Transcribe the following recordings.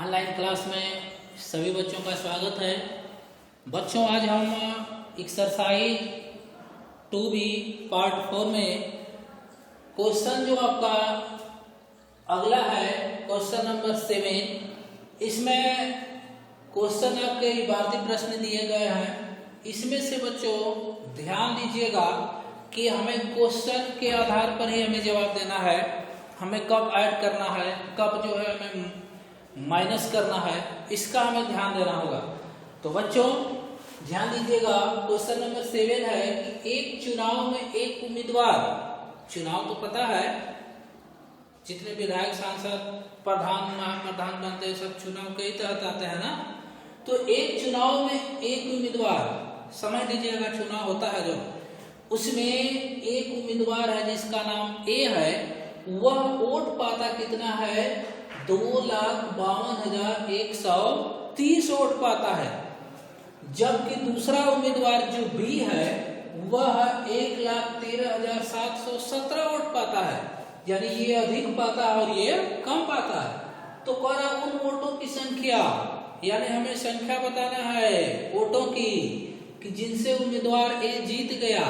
Online class में सभी बच्चों का स्वागत है। बच्चों, आज हम एक्सरसाइज 2B पार्ट 4 में क्वेश्चन जो आपका अगला है क्वेश्चन नंबर 7, इसमें क्वेश्चन आपके इबारती प्रश्न दिए गए हैं। इसमें से बच्चों ध्यान दीजिएगा कि हमें क्वेश्चन के आधार पर ही हमें जवाब देना है। हमें कब ऐड करना है, कब जो है हमें माइनस करना है, इसका हमें ध्यान देना होगा। तो बच्चों ध्यान दीजिएगा, क्वेश्चन नंबर 7 है कि एक चुनाव में एक उम्मीदवार, चुनाव तो पता है जितने विधायक सांसद प्रधान महाप्रधान बनते हैं सब चुनाव के ही तहत आते हैं ना। तो एक चुनाव में एक उम्मीदवार, समझ लीजिएगा चुनाव होता है जो, उसमें एक उम्मीदवार है जिसका नाम ए है, वह वोट पाता कितना है 2,52,130 वोट पाता है। जबकि दूसरा उम्मीदवार जो बी है वह 1,13,717 वोट पाता है, यानी ये अधिक पाता है और ये कम पाता है। तो कह रहा उन वोटों की संख्या, यानी हमें संख्या बताना है वोटों की कि जिनसे उम्मीदवार ए जीत गया।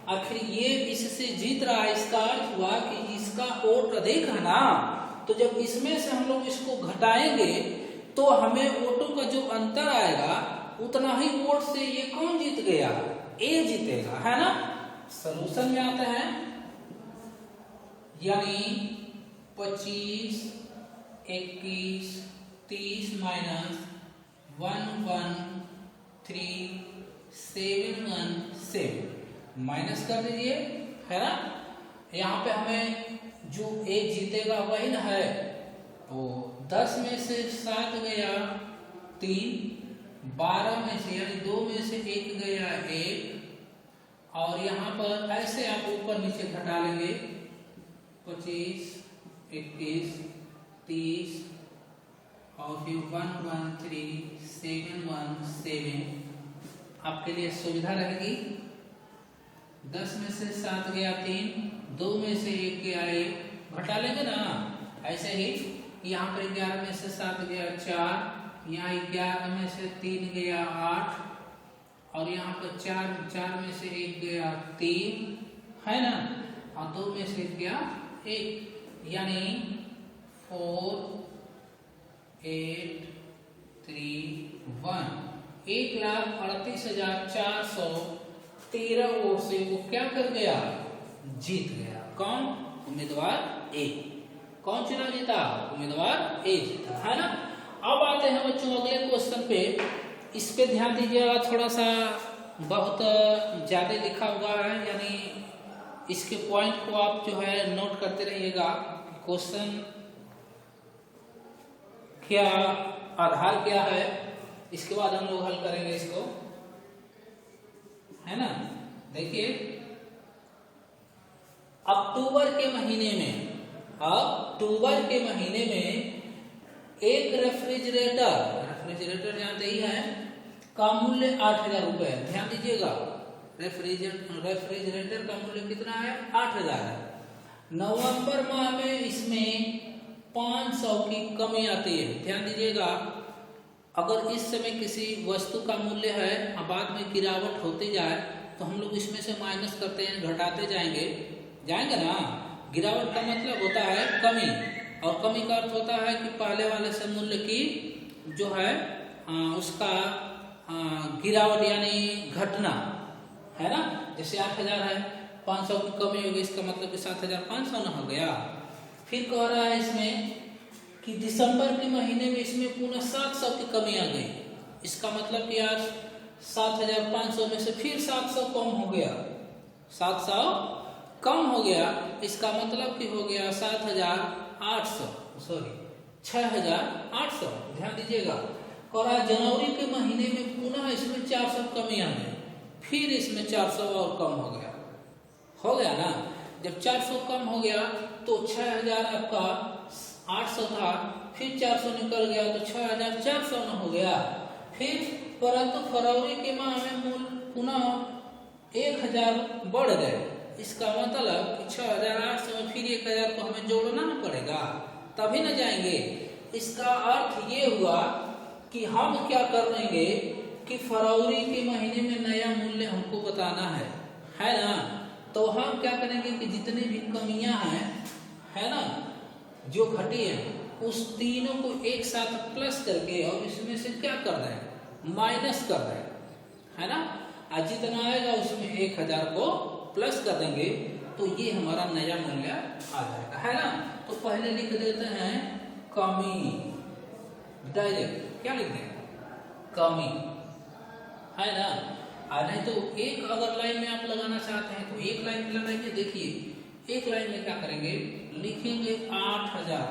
आखिर ये इससे जीत रहा है, इसका अर्थ हुआ कि इसका वोट अधिक है ना। तो जब इसमें से हम लोग इसको घटाएंगे तो हमें वोटों का जो अंतर आएगा उतना ही वोट से ये कौन जीत गया, ए जीतेगा, है ना। सॉल्यूशन में आता है, यानी 25, 21, 30 माइनस 113,717 माइनस कर दीजिए, है ना। यहाँ पे हमें जो ए जीतेगा वही ना है। तो 10 में से 7 गया 3, 12 में से यानी 2 में से 1 गया 1, और यहाँ पर ऐसे आप ऊपर नीचे घटा लेंगे 25, 21, 30 और फिर 113,717 आपके लिए सुविधा रहेगी। 10 में से 7 गया 3, 2 में से 1 गया 1, घटा लेंगे ना ऐसे ही। यहाँ पर 11 में से 7 गया 4, यहाँ 11 में से 3 गया 8, और यहाँ पर 4 में से 1 गया 3, है ना, और 2 में से 1 गया 1, यानी 4, 8, 3, 1 1,38,413 वोट से वो क्या कर गया, जीत गया। कौन? उम्मीदवार ए। कौन चुनाव जीता? उम्मीदवार ए जीता, है ना। अब आते हैं बच्चों अगले क्वेश्चन पे। इस पे ध्यान दीजिएगा, थोड़ा सा बहुत ज्यादा लिखा हुआ है, यानी इसके पॉइंट को आप जो है नोट करते रहिएगा। क्वेश्चन क्या, आधार क्या है, इसके बाद हम लोग हल करेंगे इसको, है ना। देखिए, अक्टूबर के महीने में एक रेफ्रिजरेटर जानते ही है का मूल्य 8,000 रुपए है। ध्यान दीजिएगा, रेफ्रिजरेटर का मूल्य कितना है, 8,000 है। नवंबर माह में इसमें 500 की कमी आती है। ध्यान दीजिएगा, अगर इस समय किसी वस्तु का मूल्य है और बाद में गिरावट होती जाए तो हम लोग इसमें से माइनस करते हैं, घटाते जाएंगे ना। गिरावट का मतलब होता है कमी, और कमी का अर्थ होता है कि पहले वाले से मूल्य की जो है उसका गिरावट यानी घटना, है ना। जैसे 8,000 है, 500 की कमी होगी, इसका मतलब कि 7,500 ना हो गया। फिर कह रहा है इसमें कि दिसंबर के महीने में इसमें पुनः 700 की कमी आ गई। इसका मतलब कि यार 7,500 में से फिर 700 कम हो गया, 700 कम हो गया। इसका मतलब कि हो गया 6,800। ध्यान दीजिएगा। और आज जनवरी के महीने में पुनः इसमें 400 कमी आ गई, फिर इसमें 400 और कम हो गया ना। जब 400 कम हो गया तो 6,000 आपका 800 था, फिर 400 निकल गया तो 6,400 न हो गया। फिर परंतु फरवरी के माह में मूल्य पुनः 1,000 बढ़ गए। इसका मतलब 6,800 में फिर 1,000 को हमें जोड़ना न पड़ेगा, तभी न जाएंगे। इसका अर्थ ये हुआ कि हम क्या कर लेंगे कि फरवरी के महीने में नया मूल्य हमको बताना है ना। तो हम क्या करेंगे कि जितनी भी कमियां हैं, है ना, जो घटी है, उस तीनों को एक साथ प्लस करके और इसमें से क्या कर रहे हैं, माइनस कर रहे हैं, है ना। आज जितना आएगा उसमें 1000 को प्लस कर देंगे तो ये हमारा नया मूल्य आ जाएगा, है ना। तो पहले लिख देते हैं कमी, डायरेक्ट क्या लिख दें, कमी, है ना। नहीं तो एक अगर लाइन में आप लगाना चाहते हैं तो एक लाइन में लगाइए। देखिए एक लाइन में क्या करेंगे, लिखेंगे 8000,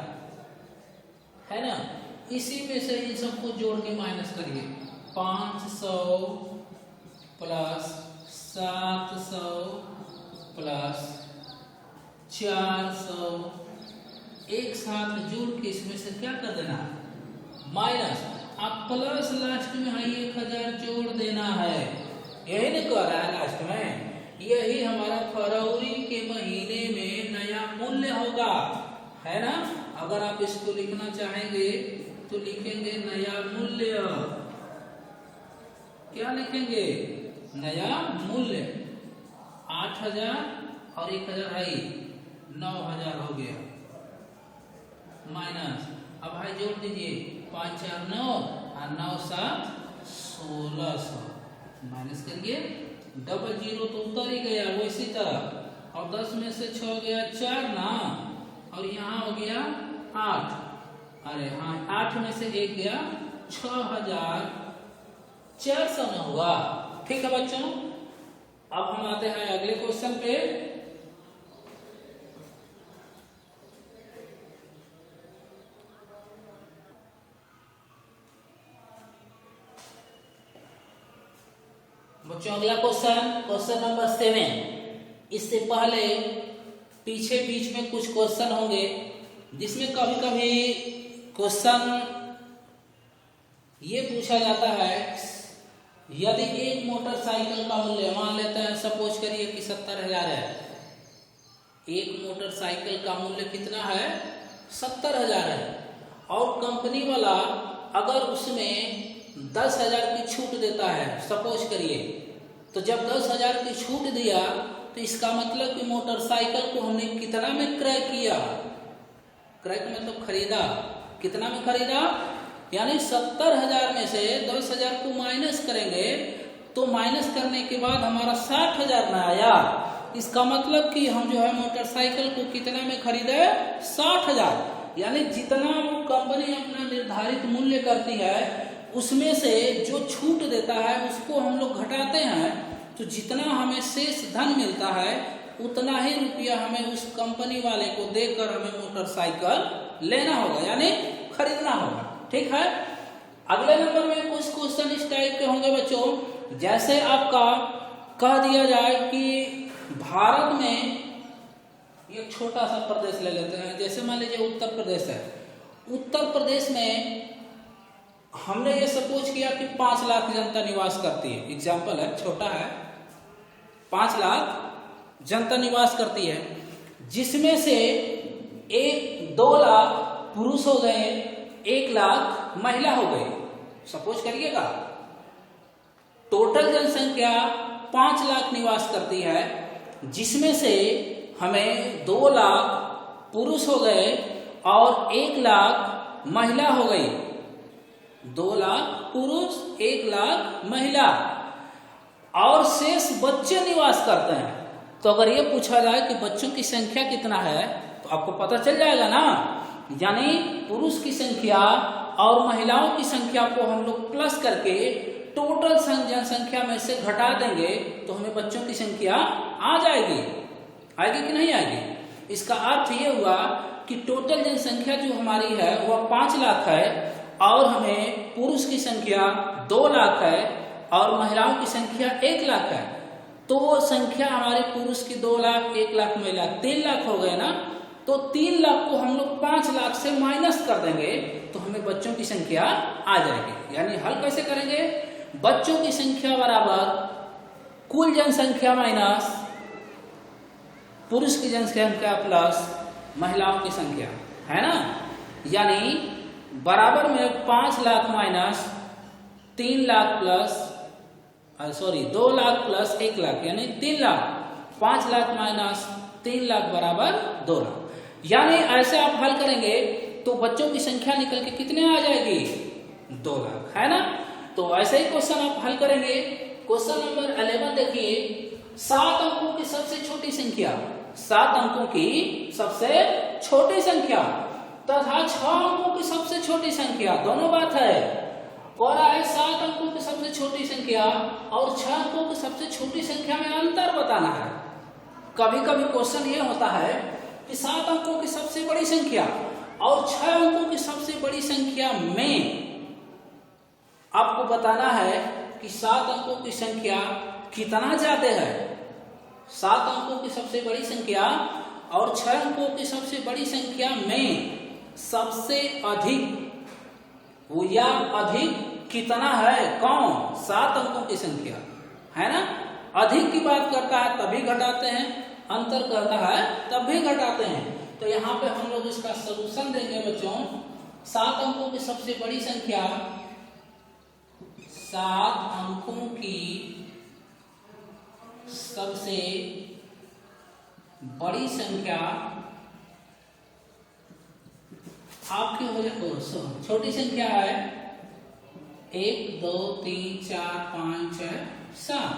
है ना। इसी में से इन सबको जोड़ के माइनस करिए, 500 प्लस 700 प्लस 400, एक साथ जोड़ के इसमें से क्या कर देना, माइनस। अब प्लस लास्ट में है 1000 जोड़ देना है, यही नहीं कह रहा है लास्ट में। यही हमारा फरवरी के महीने में नया मूल्य होगा, है ना। अगर आप इसको लिखना चाहेंगे तो लिखेंगे नया मूल्य, क्या लिखेंगे, नया मूल्य। 8000 और 1000 है 9000 हो गया, माइनस। अब भाई जोड़ दीजिए, 5 4 9 और 9 7 1600, माइनस करिए, डबल जीरो तो उतर ही गया वो इसी तरह, और 10 में से 6 गया 4 ना, और यहाँ हो गया 8, अरे हाँ 8 में से 1 गया, 6400 में हुआ। ठीक है बच्चों, अब हम आते हैं अगले क्वेश्चन पे। बच्चों अगला क्वेश्चन नंबर 7। इससे पहले पीछे बीच में कुछ क्वेश्चन होंगे जिसमें कभी कभी क्वेश्चन ये पूछा जाता है, यदि एक मोटरसाइकिल का मूल्य, मान लेते हैं सपोज करिए कि 70,000 है, एक मोटरसाइकिल का मूल्य कितना है, 70,000 है, और कंपनी वाला अगर उसमें 10,000 की छूट देता है सपोज करिए, तो जब 10,000 की छूट दिया तो इसका मतलब कि मोटरसाइकिल को हमने कितना में क्रय किया, क्रय का मतलब खरीदा, कितना में खरीदा, यानी 70,000 में से 10,000 को माइनस करेंगे तो माइनस करने के बाद हमारा 60,000 में आया। इसका मतलब कि हम जो है मोटरसाइकिल को कितना में खरीदे, 60,000, यानी जितना वो कंपनी अपना निर्धारित मूल्य करती है उसमें से जो छूट देता है उसको हम लोग घटाते हैं, तो जितना हमें शेष धन मिलता है उतना ही रुपया हमें उस कंपनी वाले को देकर हमें मोटरसाइकिल लेना होगा, यानी खरीदना होगा। ठीक है, अगले नंबर में कुछ क्वेश्चन इस टाइप के होंगे बच्चों, जैसे आपका कह दिया जाए कि भारत में एक छोटा सा प्रदेश ले लेते हैं, जैसे मान लीजिए उत्तर प्रदेश है, उत्तर प्रदेश में हमने ये सपोज किया कि 5 लाख जनता निवास करती है, एग्जाम्पल है, छोटा है, 5 लाख जनता निवास करती है, जिसमें से 2 लाख पुरुष हो गए, 1 लाख महिला हो गई, सपोज करिएगा। टोटल जनसंख्या 5 लाख निवास करती है, जिसमें से हमें 2 लाख पुरुष हो गए और 1 लाख महिला हो गई, 2 लाख पुरुष 1 लाख महिला, और शेष बच्चे निवास करते हैं। तो अगर ये पूछा जाए कि बच्चों की संख्या कितना है तो आपको पता चल जाएगा ना, यानी पुरुष की संख्या और महिलाओं की संख्या को हम लोग प्लस करके टोटल जनसंख्या में से घटा देंगे तो हमें बच्चों की संख्या आ जाएगी, आएगी कि नहीं आएगी। इसका अर्थ ये हुआ कि टोटल जनसंख्या जो हमारी है वह 5 लाख है और हमें पुरुष की संख्या 2 लाख है और महिलाओं की संख्या 1 लाख है, तो संख्या हमारे पुरुष की 2 लाख, 1 लाख महिला, 3 लाख हो गए ना। तो 3 लाख को हम लोग 5 लाख से माइनस कर देंगे तो हमें बच्चों की संख्या आ जाएगी। यानी हल कैसे करेंगे, बच्चों की संख्या बराबर कुल जनसंख्या माइनस पुरुष की जनसंख्या प्लस महिलाओं की संख्या, है ना। यानी बराबर में 5 lakh minus 3 lakh plus 2 lakh plus 1 lakh यानी 3 लाख। 5 लाख माइनस 3 लाख बराबर 2 लाख। यानी ऐसे आप हल करेंगे तो बच्चों की संख्या निकल के कितने आ जाएगी? 2 लाख, है ना। तो ऐसे ही क्वेश्चन आप हल करेंगे। क्वेश्चन नंबर 11 देखिए, 7 अंकों की सबसे छोटी संख्या, 7 अंकों की सबसे छोटी संख्या तथा 6 अंकों की सबसे छोटी संख्या, दोनों बात है। और है 7 अंकों की सबसे छोटी संख्या और 6 अंकों की सबसे छोटी संख्या में अंतर बताना है। कभी कभी क्वेश्चन ये होता है कि 7 अंकों की सबसे बड़ी संख्या और 6 अंकों की सबसे बड़ी संख्या में आपको बताना है कि 7 अंकों की संख्या कितना ज्यादा है। 7 अंकों की सबसे बड़ी संख्या और 6 अंकों की सबसे बड़ी संख्या में सबसे अधिक या अधिक कितना है? कौन? 7 अंकों की संख्या, है ना। अधिक की बात करता है तभी घटाते हैं, अंतर करता है तब भी घटाते हैं। तो यहाँ पे हम लोग इसका सलूशन देंगे बच्चों। 7 अंकों की सबसे बड़ी संख्या, 7 अंकों की सबसे बड़ी संख्या आपकी हो जाए, छोटी संख्या है 1 2 3 4 5 6 7।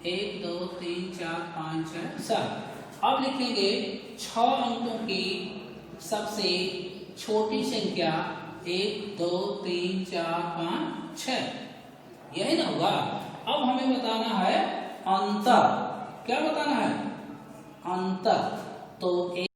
1 2 3 4 5 6 7। अब लिखेंगे 6 अंकों की सबसे छोटी संख्या 1 2 3 4 5 6, यही ना होगा। अब हमें बताना है अंतर। क्या बताना है? अंतर। तो